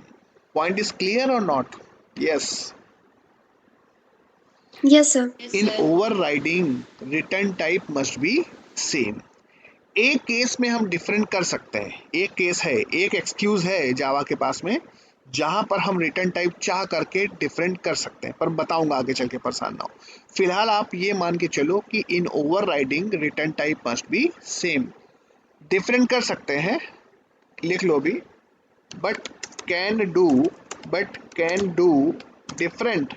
Point is clear or not? Yes. Yes, sir. In overriding return type must be same. एक case में हम different कर सकते हैं, एक case है, एक excuse है जावा के पास में जहां पर हम रिटर्न टाइप चाह करके डिफरेंट कर सकते हैं, पर बताऊंगा आगे चल के, परेशान ना हो। फिलहाल आप ये मान के चलो कि in overriding return type must be same. Different कर सकते हैं, लिख लो भी, but can do, but can do different,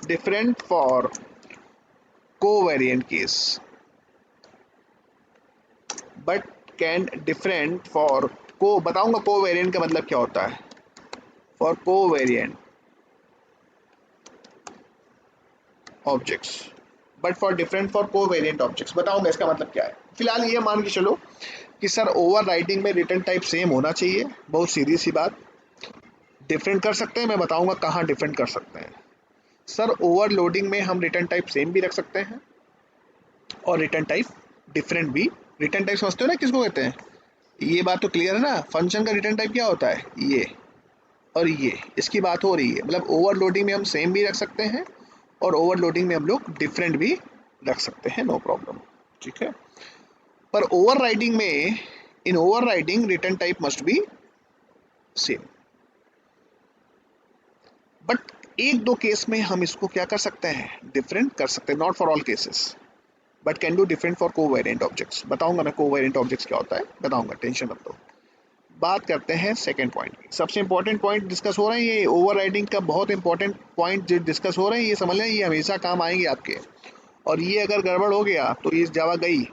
different for covariant case, but can different for को, बताऊंगा कोवेरिएंट का मतलब क्या होता है। For covariant objects, but for different for covariant objects, बताऊंगा इसका मतलब क्या है। फिलहाल ये मान के चलो कि सर ओवरराइडिंग में रिटर्न टाइप सेम होना चाहिए, बहुत सीधी सी बात। डिफरेंट कर सकते हैं, मैं बताऊंगा कहाँ डिफरेंट कर सकते हैं। सर ओवरलोडिंग में हम रिटर्न टाइप सेम भी रख सकते हैं और रिटर्न टाइप डिफरेंट भी। रिटर्न टाइप समझते हो ना किसको कहते हैं? ये बात तो क्लियर है ना? फंक्शन का रिटर्न टाइप क्या होता है? ये और ये, इसकी बात हो रही है। मतलब ओवरलोडिंग में हम सेम भी रख सकते हैं और ओवरलोडिंग में हम लोग डिफरेंट भी रख सकते हैं, नो प्रॉब्लम, ठीक है। पर ओवरराइडिंग में, in overriding return type must be same. But एक दो केस में हम इसको क्या कर सकते हैं? डिफरेंट कर सकते हैं, not for all cases, but can do different for covariant objects. बताऊंगा मैं कोवेरिएंट ऑब्जेक्ट्स क्या होता है, बताऊंगा, टेंशन मत लो। बात करते हैं सेकंड पॉइंट की। सबसे इंपॉर्टेंट पॉइंट डिस्कस हो रहे हैं, ये ओवरराइडिंग का बहुत इंपॉर्टेंट पॉइंट जो डिस्कस हो रहे हैं, ये समझ लें ये हमेशा काम आएंगे आपके। और ये अगर गड़बड़ हो गया तो ये जावा गई।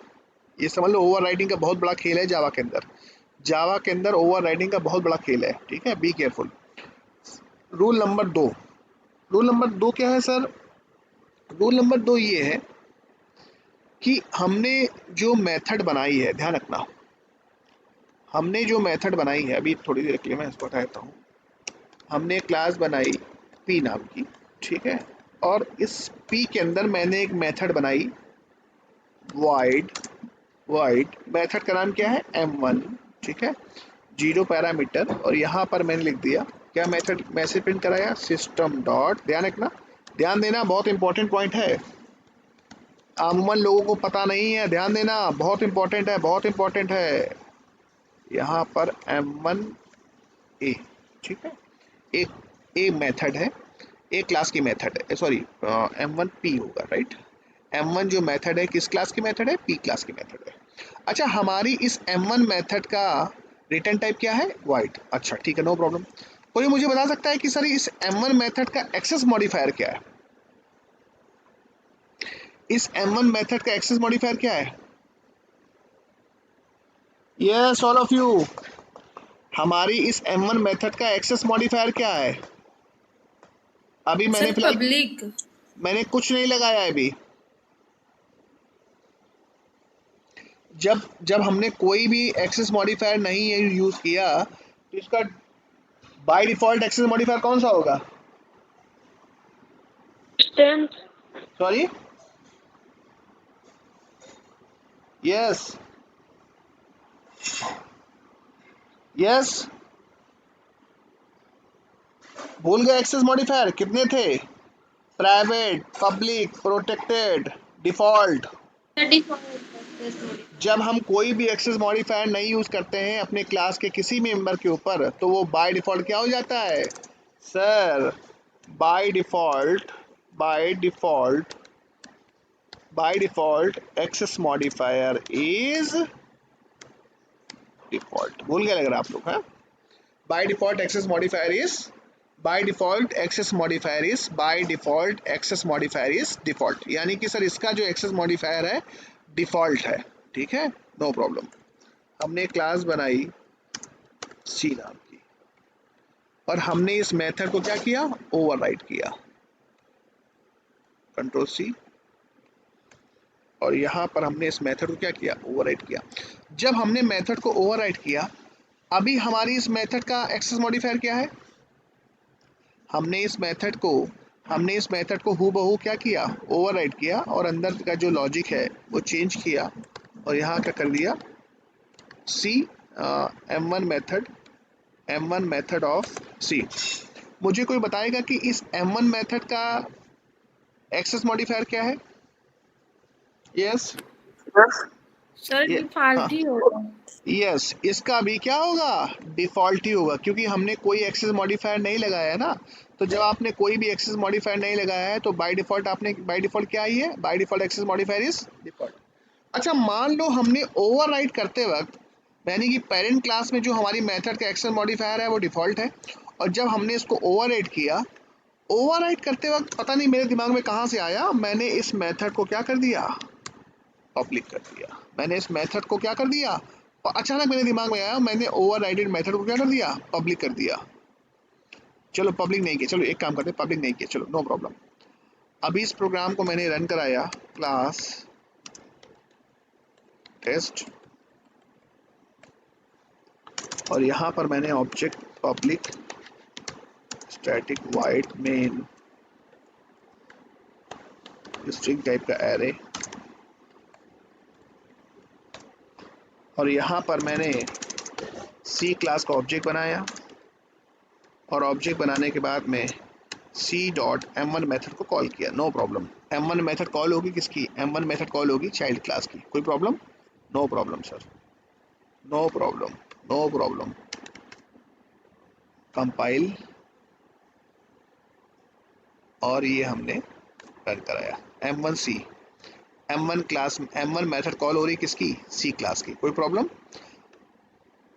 ये समझ लो ओवरराइडिंग का बहुत बड़ा खेल है जावा के अंदर। जावा के अंदर ओवरराइडिंग का बहुत बड़ा खेल है, ठीक है, be careful. Rule number 2, rule number 2 क्या है सर? रूल नंबर 2 ये है कि हमने जो मेथड बनाई है, ध्यान रखना, हमने जो मेथड बनाई है, अभी थोड़ी देर के लिए मैं इसको हटा देता हूँ। हमने क्लास बनाई पी नाम की, ठीक है, और इस पी के अंदर मैंने एक मेथड बनाई void, void मेथड का नाम क्या है? m1, ठीक है, 0 पैरामीटर। और यहाँ पर मैंने लिख दिया क्या मेथड, मैसेज प्रिंट कराया सिस्टम डॉट, ध्यान रखना, ध्यान देना, बहुत इंपॉर्टेंट पॉइंट है, अमूमन लोगों को पता नहीं है, ध्यान देना, बहुत इंपॉर्टेंट है, बहुत इंपॉर्टेंट है। यहाँ पर m1 a, ठीक है, एक ए मेथड है, एक क्लास की मेथड है, सॉरी m1 p होगा, राइट। m1 जो मेथड है किस क्लास की मेथड है? p क्लास की मेथड है। अच्छा, हमारी इस m1 मेथड का रिटर्न टाइप क्या है? void। अच्छा ठीक है, नो प्रॉब्लम। कोई मुझे बता सकता है कि सर इस m1 मेथड का एक्सेस मॉडिफायर क्या है? इस m1 मेथड का एक्सेस मॉडिफायर क्या है? यस ऑल ऑफ यू, हमारी इस m1 मेथड का एक्सेस मॉडिफायर क्या है? अभी मैंने सर फिलहाल पब्लिक। मैंने कुछ नहीं लगाया है अभी। जब जब हमने कोई भी एक्सेस मॉडिफायर नहीं यूज किया तो इसका बाय डिफॉल्ट एक्सेस मॉडिफायर कौन सा होगा? Strength. सॉरी, यस, यस, भूल गए एक्सेस मॉडिफायर कितने थे? Private, public, protected, default. जब हम कोई भी एक्सेस मॉडिफायर नहीं यूज करते हैं अपने क्लास के किसी भी मेंबर के ऊपर तो वो बाय डिफॉल्ट क्या हो जाता है sir? By default, by default, by default access modifier is default. भूल गए लग रहा आप लोग, हाँ? By default access modifier is, by default access modifier is, by default access modifier is default, यानी कि सर इसका जो एक्सेस मॉडिफायर है डिफॉल्ट है। ठीक है, नो प्रॉब्लम। हमने क्लास बनाई सी नाम की और हमने इस मेथड को क्या किया? ओवरराइड किया। कंट्रोल सी, और यहाँ पर हमने इस मेथड को क्या किया? ओवरराइड किया। जब हमने मेथड को ओवरराइड किया, अभी हमारी इस मेथड का एक्सेस मॉडिफायर क्या है? हमने इस मेथड को हूबहू क्या किया? ओवरराइड किया, और अंदर का जो लॉजिक है वो चेंज किया और यहाँ क्या कर दिया? सी m1 मेथड ऑफ सी। मुझे कोई बताएगा कि इस m1 मेथड का एक्सेस मॉडिफायर क्या है? यस, सर ये हाँ, डिफॉल्ट ही होगा। यस, इसका भी क्या होगा? डिफॉल्ट ही होगा, क्योंकि हमने कोई एक्सेस मॉडिफायर नहीं लगाया है ना। तो जब आपने कोई भी एक्सेस मॉडिफायर नहीं लगाया है तो बाय डिफॉल्ट क्या ही है? By default access modifier is default. अच्छा, मान लो हमने ओवरराइड करते वक्त, यानी कि पेरेंट क्लास में जो हमारी मेथड का एक्सेस मॉडिफायर है वो डिफॉल्ट है, और जब हमने इसको ओवरराइड किया, ओवरराइड करते वक्त पता नहीं मेरे दिमाग में कहाँ से आया, मैंने इस मेथड को क्या कर दिया? पब्लिक कर दिया। मैंने इस मेथड को क्या कर दिया? अचानक मेरे दिमाग में आया, मैंने ओवरराइडेड मेथड को क्या कर दिया? पब्लिक कर दिया। चलो पब्लिक नहीं किया, चलो एक काम करते, पब्लिक नहीं किया, चलो नो प्रॉब्लम। अभी इस प्रोग्राम को मैंने रन कराया, क्लास टेस्ट, और यहाँ पर मैंने object public static void main string type का एरे, और यहाँ पर मैंने सी क्लास का ऑब्जेक्ट बनाया, और ऑब्जेक्ट बनाने के बाद में सी डॉट m1 मेथड को कॉल किया। No problem. m1 method call होगी किसकी? m1 मेथड कॉल होगी चाइल्ड क्लास की। कोई problem? No problem sir, no problem, no problem. Compile, और ये हमने रन कराया। m1 मेथड कॉल हो रही किसकी? सी क्लास की। कोई प्रॉब्लम?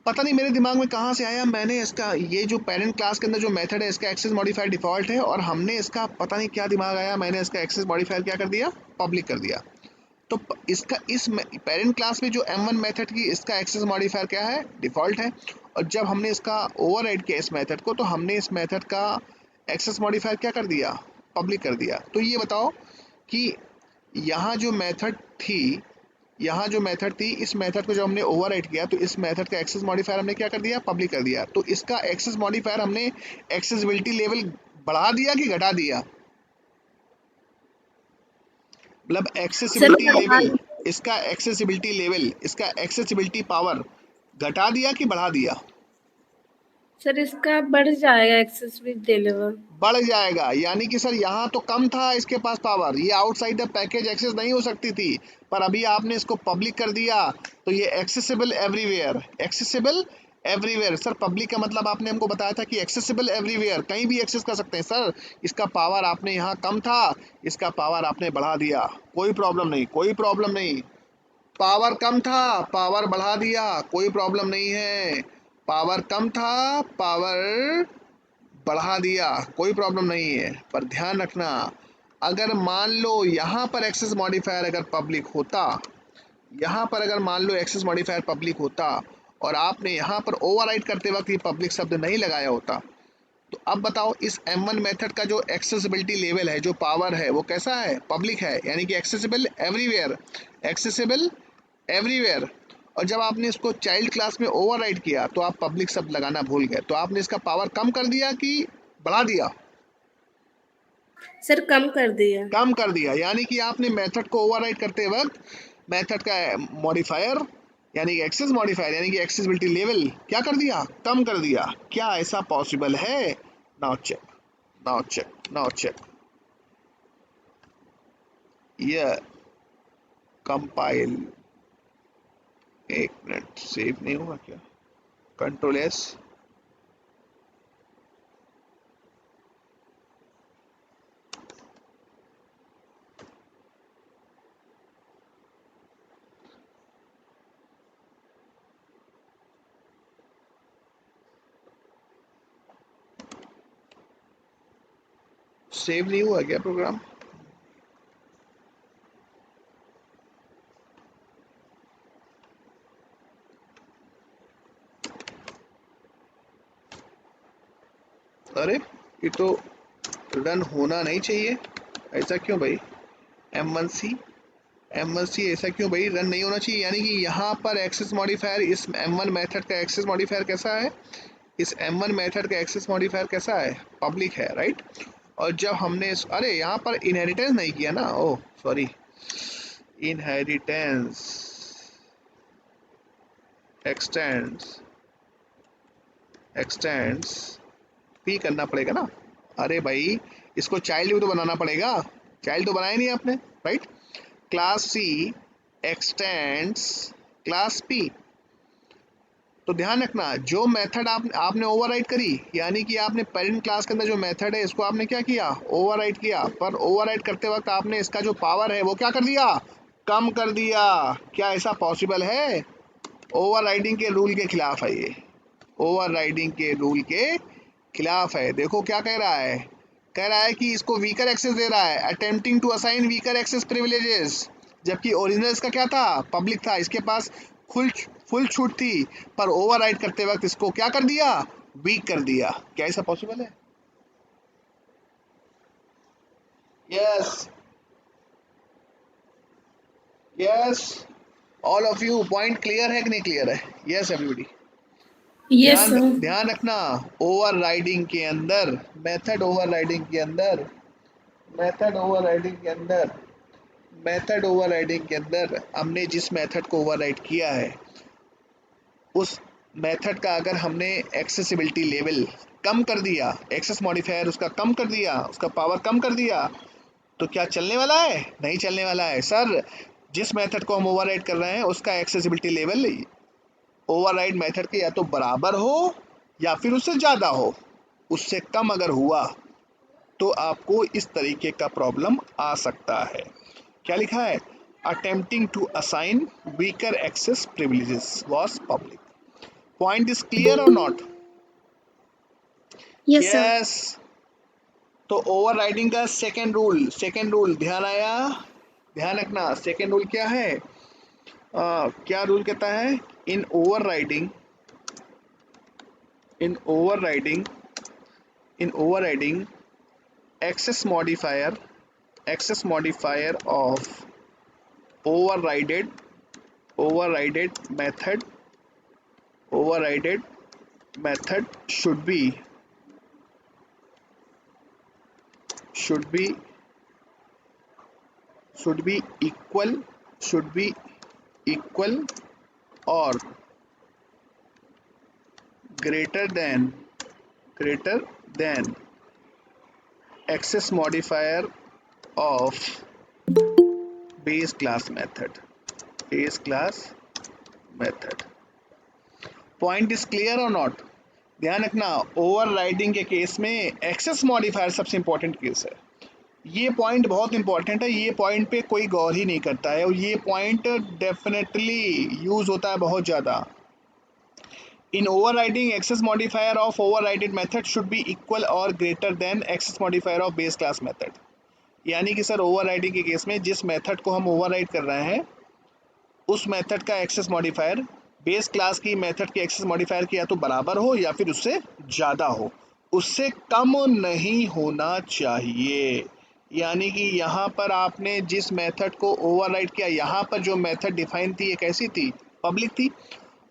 पता नहीं मेरे दिमाग में कहाँ से आया, मैंने इसका ये जो पेरेंट क्लास के अंदर जो मेथड है इसका एक्सेस मॉडिफायर डिफॉल्ट है, और हमने इसका पता नहीं क्या दिमाग आया, मैंने इसका एक्सेस मॉडिफायर क्या कर दिया? पब्लिक कर दिया। तो इसका इस पेरेंट क्लास में जो m1 मेथड की इसका एक्सेस मॉडिफायर क्या है? डिफॉल्ट है। और जब हमने इसका ओवरराइड किया इस मेथड को, तो हमने इस मेथड का एक्सेस मॉडिफायर क्या कर दिया? पब्लिक कर दिया। तो ये बताओ कि यहाँ जो मेथड थी, इस मेथड को जब हमने ओवरराइड किया तो इस मेथड का एक्सेस मॉडिफायर हमने क्या कर दिया? पब्लिक कर दिया। तो इसका एक्सेस मॉडिफायर हमने एक्सेसिबिलिटी लेवल बढ़ा दिया कि घटा दिया? मतलब सर एक्सेसिबिलिटी लेवल, इसका एक्सेसिबिलिटी पावर घटा दिया कि बढ़ा दिया? सर इसका बढ़ जाएगा एक्सेसिबिलिटी लेवल। बढ़ जाएगा, यानी कि सर यहाँ तो कम था इसके पास पावर, ये आउटसाइड द पैकेज एक्सेस नहीं हो सकती थी, पर अभी आपने इसको पब्लिक कर दिया तो ये एक्सेसिबल एवरीवेयर। सर पब्लिक का मतलब आपने हमको बताया था कि एक्सेसिबल एवरीवेयर, कहीं भी एक्सेस कर सकते हैं। सर इसका पावर आपने यहाँ कम था, इसका पावर आपने बढ़ा दिया। कोई प्रॉब्लम नहीं, कोई प्रॉब्लम नहीं। पावर कम था, पावर बढ़ा दिया, कोई प्रॉब्लम नहीं है। पावर कम था, पावर बढ़ा दिया, कोई प्रॉब्लम नहीं है। पर ध्यान रखना, अगर मान लो यहाँ पर एक्सेस मॉडिफायर अगर पब्लिक होता, यहाँ पर अगर मान लो एक्सेस मॉडिफायर पब्लिक होता और आपने यहाँ पर ओवरराइड करते वक्त ये पब्लिक शब्द नहीं लगाया होता, तो अब बताओ इस m1 मेथड का जो एक्सेसिबिलिटी लेवल है, जो पावर है, वो कैसा है? पब्लिक है, यानी कि एक्सेसिबल एवरीवेयर। और जब आपने इसको चाइल्ड क्लास में ओवरराइड किया तो आप पब्लिक शब्द लगाना भूल गए, तो आपने इसका पावर कम कर दिया कि बढ़ा दिया? सर कम कर दिया। कम कर दिया, यानी कि आपने मेथड को ओवरराइड करते वक्त मेथड का मॉडिफायर यानी कि एक्सेस मॉडिफायर यानी कि एक्सेसिबिलिटी लेवल क्या कर दिया, कम कर दिया। क्या ऐसा पॉसिबल है? Now check, now check, now check. ये कंपाइल, एक मिनट, सेव नहीं हुआ क्या? कंट्रोल एस, सेव नहीं हुआ क्या प्रोग्राम? अरे ये तो रन होना नहीं चाहिए, ऐसा क्यों भाई? M1C, M1C ऐसा क्यों भाई रन नहीं होना चाहिए? यानी कि यहाँ पर एक्सेस मॉडिफायर, इस M1 मेथड का एक्सेस मॉडिफायर कैसा है? इस M1 मेथड का एक्सेस मॉडिफायर कैसा है? पब्लिक है, राइट? और जब हमने अरे यहाँ पर इनहेरिटेंस नहीं किया ना, oh sorry, inheritance x tends, x tends P करना पड़ेगा ना। अरे भाई इसको चाइल्ड भी तो बनाना पड़ेगा, चाइल्ड तो बनाया नहीं आपने, right? Class C extends class P. तो ध्यान रखना, जो मेथड आपने ओवरराइड करी, यानी कि आपने पेरेंट क्लास के अंदर जो मेथड है इसको आपने क्या किया, ओवरराइड किया। पर ओवरराइड करते वक्त आपने इसका जो पावर है वो क्या कर दिया, कम कर दिया। क्या ऐसा पॉसिबल है? ओवरराइडिंग के रूल के खिलाफ है ये, ओवरराइडिंग के रूल के खिलाफ है। देखो क्या कह रहा है, कह रहा है कि इसको वीकर एक्सेस दे रहा है, attempting to assign weaker access privileges, जबकि ओरिजिनल इसका क्या था, पब्लिक था, इसके पास फुल फुल छूट थी। पर ओवरराइड करते वक्त इसको क्या कर दिया, वीक कर दिया। क्या ऐसा पॉसिबल है? Yes, yes, all of you, point clear है कि नहीं क्लियर है? Yes everybody. यस ध्यान सर। ध्यान रखना, ओवरराइडिंग के अंदर, मेथड ओवरराइडिंग के अंदर, मेथड ओवरराइडिंग के अंदर, मेथड ओवरराइडिंग के अंदर हमने जिस मेथड को ओवरराइड किया है उस मेथड का अगर हमने एक्सेसिबिलिटी लेवल कम कर दिया, एक्सेस मॉडिफायर उसका कम कर दिया, उसका पावर कम कर दिया, तो क्या चलने वाला है? नहीं चलने वाला है सर। जिस मेथड को हम ओवरराइड कर रहे हैं उसका एक्सेसिबिलिटी लेवल ओवरराइड मेथड के या तो बराबर हो या फिर उससे ज़्यादा हो। उससे कम अगर हुआ तो आपको इस तरीके का प्रॉब्लम आ सकता है। क्या लिखा है? Attempting to assign weaker access privileges was public. Point is clear और नॉट? Yes sir. यस। तो ओवरराइडिंग का सेकेंड रूल, सेकेंड रूल ध्यान आया? ध्यान रखना, सेकेंड रूल क्या है? क्या रूल कहता है? In overriding, in overriding, in overriding access modifier, access modifier of overrided, overrided method, overrided method should be should be equal, should be equal or greater than, greater than access modifier of base class method, base class method. Point is clear और not? ध्यान रखना, overriding के case में access modifier सबसे important case है। ये point बहुत important है, ये पॉइंट पे कोई गौर ही नहीं करता है और ये पॉइंट डेफिनेटली यूज होता है बहुत ज़्यादा। In overriding access modifier of overridden method should be equal और greater than access modifier of base class method. यानी कि सर ओवरराइडिंग के केस में जिस मेथड को हम ओवरराइड कर रहे हैं उस मेथड का एक्सेस मॉडिफायर बेस क्लास की मेथड के एक्सेस मॉडिफायर की या तो बराबर हो या फिर उससे ज़्यादा हो, उससे कम नहीं होना चाहिए। यानी कि यहाँ पर आपने जिस मेथड को ओवरराइड किया, यहाँ पर जो मेथड डिफाइन थी ये कैसी थी, पब्लिक थी।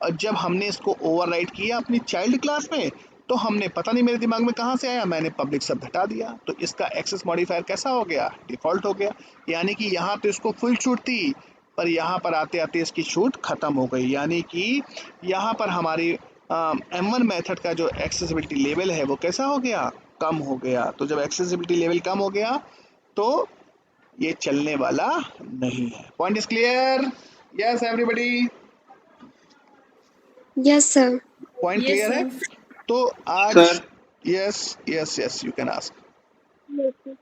और जब हमने इसको ओवरराइड किया अपनी चाइल्ड क्लास में तो हमने पता नहीं मेरे दिमाग में कहाँ से आया, मैंने पब्लिक शब्द हटा दिया, तो इसका एक्सेस मॉडिफायर कैसा हो गया, डिफॉल्ट हो गया। यानी कि यहाँ तो इसको फुल छूट थी पर यहाँ पर आते आते इसकी छूट खत्म हो गई, यानी कि यहाँ पर हमारी M1 मेथड का जो एक्सेसिबिलिटी लेवल है वो कैसा हो गया, कम हो गया। तो जब एक्सेसिबिलिटी लेवल कम हो गया तो ये चलने वाला नहीं है। Point is clear? Yes everybody, Yes, sir. Point Yes, clear है? sir. तो आज sir yes yes yes you can ask. Yes, sir.